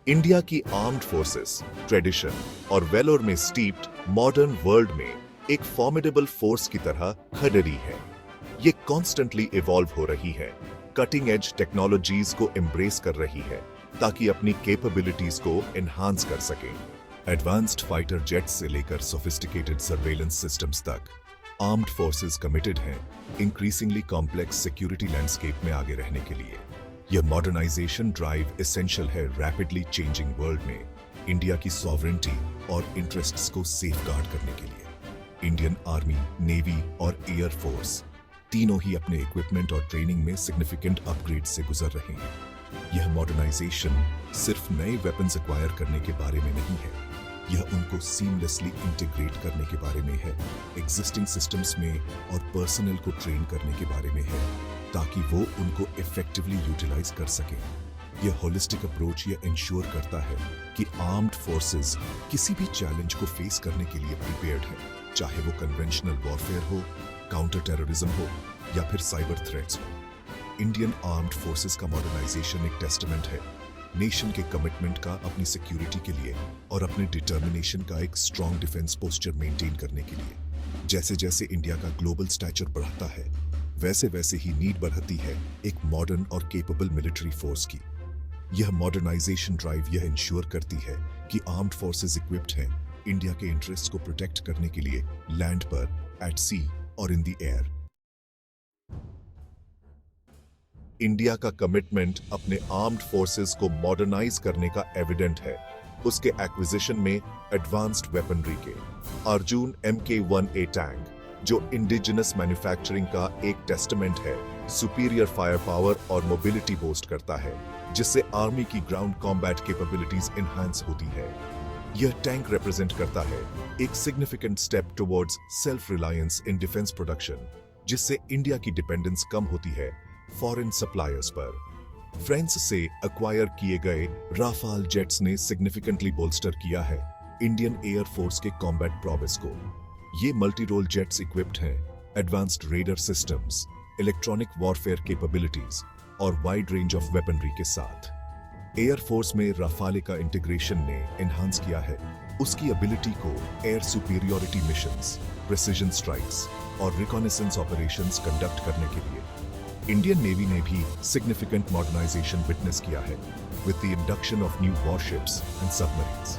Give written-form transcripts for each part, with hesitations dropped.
India की armed forces tradition और वेलोर में स्टीप्ड मॉडर्न वर्ल्ड में एक फॉर्मिडेबल फोर्स की तरह खड़ी है। ये कॉन्स्टेंटली इवॉल्व हो रही है, कटिंग एज टेक्नोलॉजीज को एम्ब्रेस कर रही है ताकि अपनी कैपेबिलिटीज को एनहांस कर सके। एडवांस्ड फाइटर जेट्स से लेकर सोफिस्टिकेटेड सर्वेलेंस सिस्टम्स तक आर्म्ड फोर्सेस कमिटेड हैं इंक्रीजिंगली कॉम्प्लेक्स सिक्योरिटी लैंडस्केप में आगे रहने के लिए। यह मॉडर्नाइजेशन ड्राइव एसेंशियल है रैपिडली चेंजिंग वर्ल्ड में इंडिया की सॉवरेंटी और इंटरेस्ट्स को सेफगार्ड करने के लिए। इंडियन आर्मी, नेवी और एयर फोर्स तीनों ही अपने इक्विपमेंट और ट्रेनिंग में सिग्निफिकेंट अपग्रेड से गुजर रहे हैं। यह मॉडर्नाइजेशन सिर्फ नए वेपन्स एक्वायर करने के बारे में नहीं है, यह उनको सीमलेसली इंटीग्रेट करने के बारे में है, एग्जिस्टिंग सिस्टम्स में और पर्सनल को ट्रेन करने के बारे में है ताकि वो उनको इफेक्टिवली यूटिलाइज कर सकें। यह होलिस्टिक अप्रोच यह इंश्योर करता है कि आर्म्ड फोर्सेस किसी भी चैलेंज को फेस करने के लिए प्रिपेयर्ड है, चाहे वो कन्वेंशनल वॉरफेयर हो, काउंटर टेररिज्म हो या फिर साइबर थ्रेट्स हो। इंडियन आर्म्ड फोर्सेस का मॉडर्नाइजेशन एक टेस्टामेंट है नेशन के कमिटमेंट का अपनी सिक्योरिटी के लिए और अपने डिटर्मिनेशन का एक स्ट्रॉन्ग डिफेंस पोस्चर मेंटेन करने के लिए। जैसे जैसे इंडिया का ग्लोबल स्टैचर बढ़ता है, वैसे वैसे ही नीड बढ़ती है एक मॉडर्न और केपेबल मिलिट्री फोर्स की। यह मॉडर्नाइजेशन ड्राइव यह इंश्योर करती है कि आर्म्ड फोर्सेस इक्विप्ड हैं इंडिया के इंटरेस्ट को प्रोटेक्ट करने के लिए लैंड पर, एट सी और इन द एयर। इंडिया का कमिटमेंट अपने आर्म्ड फोर्सेस को मॉडर्नाइज करने का एविडेंट है उसके एक्विजिशन में एडवांस्ड वेपनरी के अर्जुन MK-1A टैंक, जो इंडिजिनस मैन्युफैक्चरिंग का एक टेस्टामेंट है, सुपीरियर फायर पावर और मोबिलिटी बोस्ट करता है, जिससे आर्मी की ग्राउंड कॉम्बैट कैपेबिलिटीज एनहांस होती है। यह टैंक रिप्रेजेंट करता है एक significant step towards self reliance in defence production, जिससे इंडिया की डिपेंडेंस कम होती है फॉरेन सप्लायर्स पर। फ्रांस से एक्वायर किए गए राफाल जेट्स ने सिग्निफिकेंटली बोल्स्टर किया है इंडियन एयर फोर्स के कॉम्बैट प्रोविस को। ये मल्टी रोल जेट्स इक्विप्ड हैं advanced raider systems, electronic warfare capabilities और वाइड रेंज ऑफ वेपनरी के साथ। एयर फोर्स में राफाले का इंटीग्रेशन ने एनहांस किया है उसकी एबिलिटी को air superiority missions, precision strikes और रिकॉनेसेंस ऑपरेशंस कंडक्ट करने के लिए। इंडियन नेवी ने भी सिग्निफिकेंट मॉडर्नाइजेशन विटनेस किया है with the induction of new warships and submarines.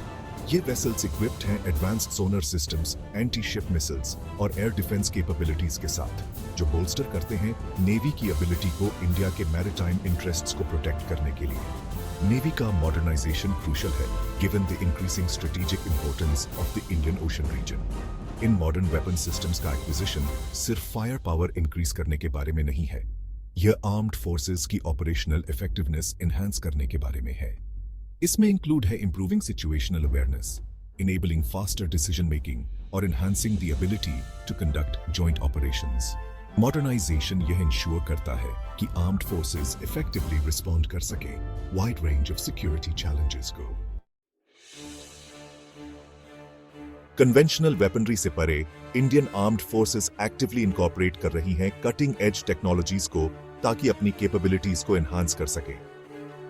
ये वेसल्स इक्विप्ड हैं एडवांस्ड सोनर सिस्टम्स, एंटी शिप मिसाइल्स और एयर डिफेंस कैपेबिलिटीज के साथ, जो बोल्स्टर करते हैं नेवी की एबिलिटी को इंडिया के मैरिटाइम इंटरेस्ट्स को प्रोटेक्ट करने के लिए। नेवी का मॉडर्नाइजेशन क्रूशियल है given the increasing strategic importance of the Indian Ocean region. In modern weapon systems का एक्विजिशन सिर्फ फायर पावर इंक्रीज करने के बारे में नहीं है, यह आर्म्ड फोर्सेस की ऑपरेशनल इफेक्टिवनेस एनहांस करने के बारे में है। इसमें इंक्लूड है improving situational awareness, enabling faster decision making और enhancing the ability to conduct joint operations. Modernisation यह इंश्योर करता है कि आर्म्ड फोर्सेस इफेक्टिवली रिस्पॉन्ड कर सके wide range of security challenges को। कन्वेंशनल वेपनरी से परे Indian armed forces actively incorporate कर रही हैं कटिंग एज टेक्नोलॉजीज को ताकि अपनी कैपेबिलिटीज को एनहांस कर सके।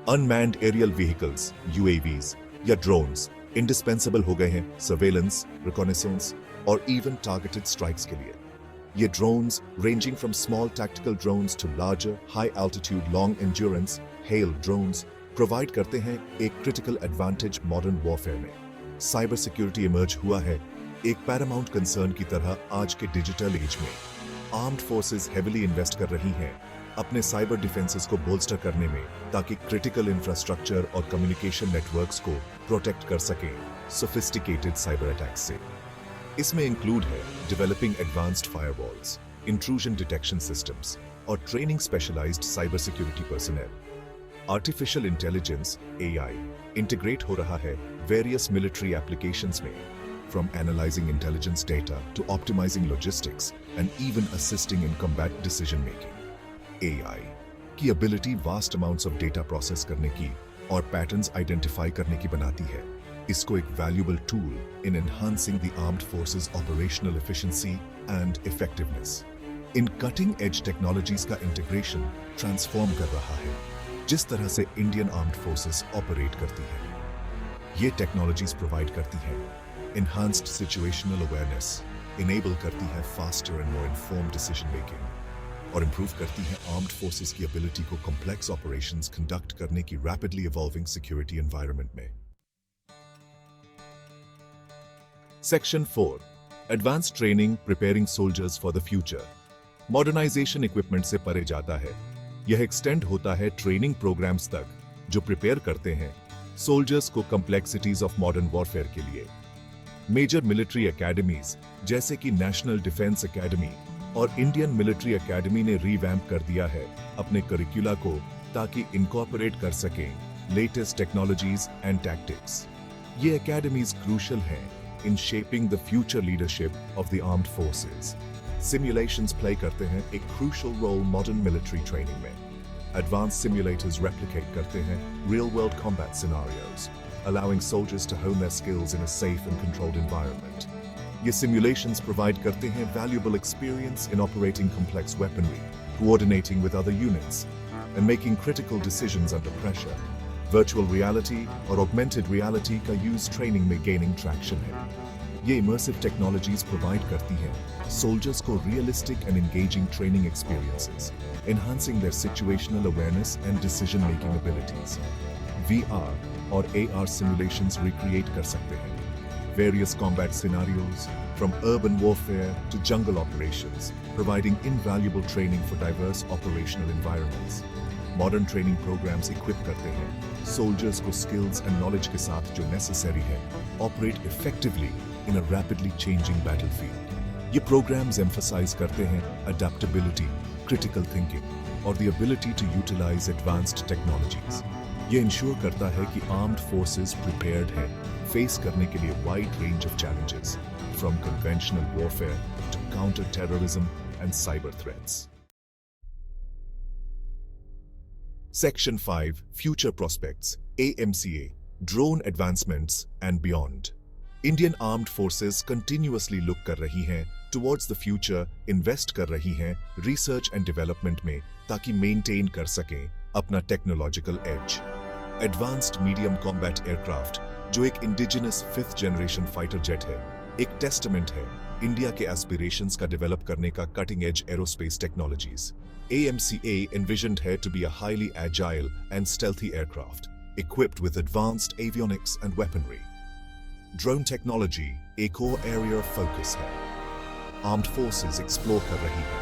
अनमैन्ड एरियल व्हीकल्स, UAVs या ड्रोन्स इंडिस्पेंसेबल हो गए हैं सर्वेलेंस, रिकॉनेसेंस और इवन टारगेटेड स्ट्राइक्स के लिए। ये drones ranging from small tactical drones to larger high altitude long endurance HALE drones provide करते हैं एक क्रिटिकल एडवांटेज मॉडर्न वॉरफेयर में। साइबर सिक्योरिटी इमर्ज हुआ है एक पैरामाउंट कंसर्न की तरह आज के डिजिटल एज में। आर्म्ड फोर्सेस हेविली इन्वेस्ट कर रही हैं अपने साइबर डिफेंसेस को बोल्स्टर करने में ताकि क्रिटिकल इंफ्रास्ट्रक्चर और कम्युनिकेशन नेटवर्क्स को प्रोटेक्ट कर सकें सोफिस्टिकेटेड साइबर अटैक्स से। इसमें इंक्लूड है developing advanced firewalls, intrusion detection systems और training specialised cyber security personnel. Artificial intelligence AI integrate हो रहा है वेरियस मिलिट्री एप्लीकेशंस में, from analyzing intelligence data to optimizing logistics and even assisting in combat decision making. AI की ability vast amounts of data process करने की और patterns identify करने की बनाती है इसको एक valuable tool in enhancing the armed forces operational efficiency and effectiveness. In cutting edge technologies का integration transform कर रहा है जिस तरह से इंडियन आर्म्ड फोर्सेस ऑपरेट करती है। ये टेक्नोलॉजीज प्रोवाइड करती हैं enhanced situational awareness, enable करती है faster and more informed decision making, और improve करती है armed forces की ability को complex operations conduct करने की rapidly evolving security environment में. Section 4. Advanced training preparing soldiers for the future. Modernization equipment से परे जाता है. यह extend होता है training programs तक, जो prepare करते हैं soldiers को complexities of modern warfare के लिए. Major military academies जैसे कि National Defense Academy और इंडियन मिलिट्री एकेडमी ने रीवैम्प कर दिया है अपने करिकुला को ताकि इनकॉर्पोरेट कर सकें लेटेस्ट टेक्नोलॉजीज एंड टैक्टिक्स. ये एकेडमीज क्रूशल हैं in shaping the future leadership of the armed forces. Simulations play करते हैं एक crucial role modern military training में. एडवांस सिमुलेटर्स रेप्लिकेट करते हैं real world combat scenarios, allowing soldiers to hone their skills in a safe and controlled environment. ये simulations provide करते हैं valuable experience in operating complex weaponry, coordinating with other units, and making critical decisions under pressure. Virtual reality और augmented reality का use training में gaining traction है. ये immersive technologies provide करती हैं soldiers को realistic and engaging training experiences, enhancing their situational awareness and decision-making abilities. VR और AR simulations recreate कर सकते हैं various combat scenarios, from urban warfare to jungle operations, providing invaluable training for diverse operational environments. Modern training programs equip करते हैं soldiers को skills and knowledge के साथ जो necessary है operate effectively in a rapidly changing battlefield. ये programs emphasize करते हैं adaptability, critical thinking, और the ability to utilize advanced technologies. ये इंश्योर करता है कि आर्म्ड फोर्सेस प्रिपेयर्ड हैं फेस करने के लिए wide range of challenges, from conventional warfare to counter terrorism and cyber threats. Section 5. Future Prospects, AMCA, Drone Advancements and Beyond. Indian Armed Forces continuously look कर रही हैं towards the future, invest कर रही हैं research and development में ताकि maintain कर सकें अपना technological edge. Advanced Medium Combat Aircraft, जो एक indigenous 5th generation fighter jet है, एक testament है इंडिया के aspirations का develop करने का cutting edge aerospace technologies. AMCA envisioned है to be a highly agile and stealthy aircraft, equipped with advanced avionics and weaponry. Drone technology एक core area of focus है. Armed forces explore कर रही है.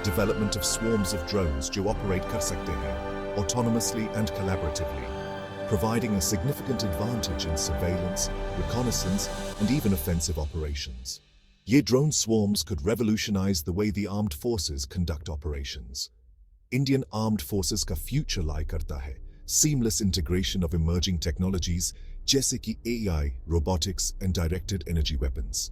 Development of swarms of drones जो operate कर सकते हैं autonomously and collaboratively, providing a significant advantage in surveillance, reconnaissance, and even offensive operations. Ye drone swarms could revolutionize the way the armed forces conduct operations. Indian armed forces ka future lie karta hai seamless integration of emerging technologies jaise ki AI, robotics, and directed energy weapons.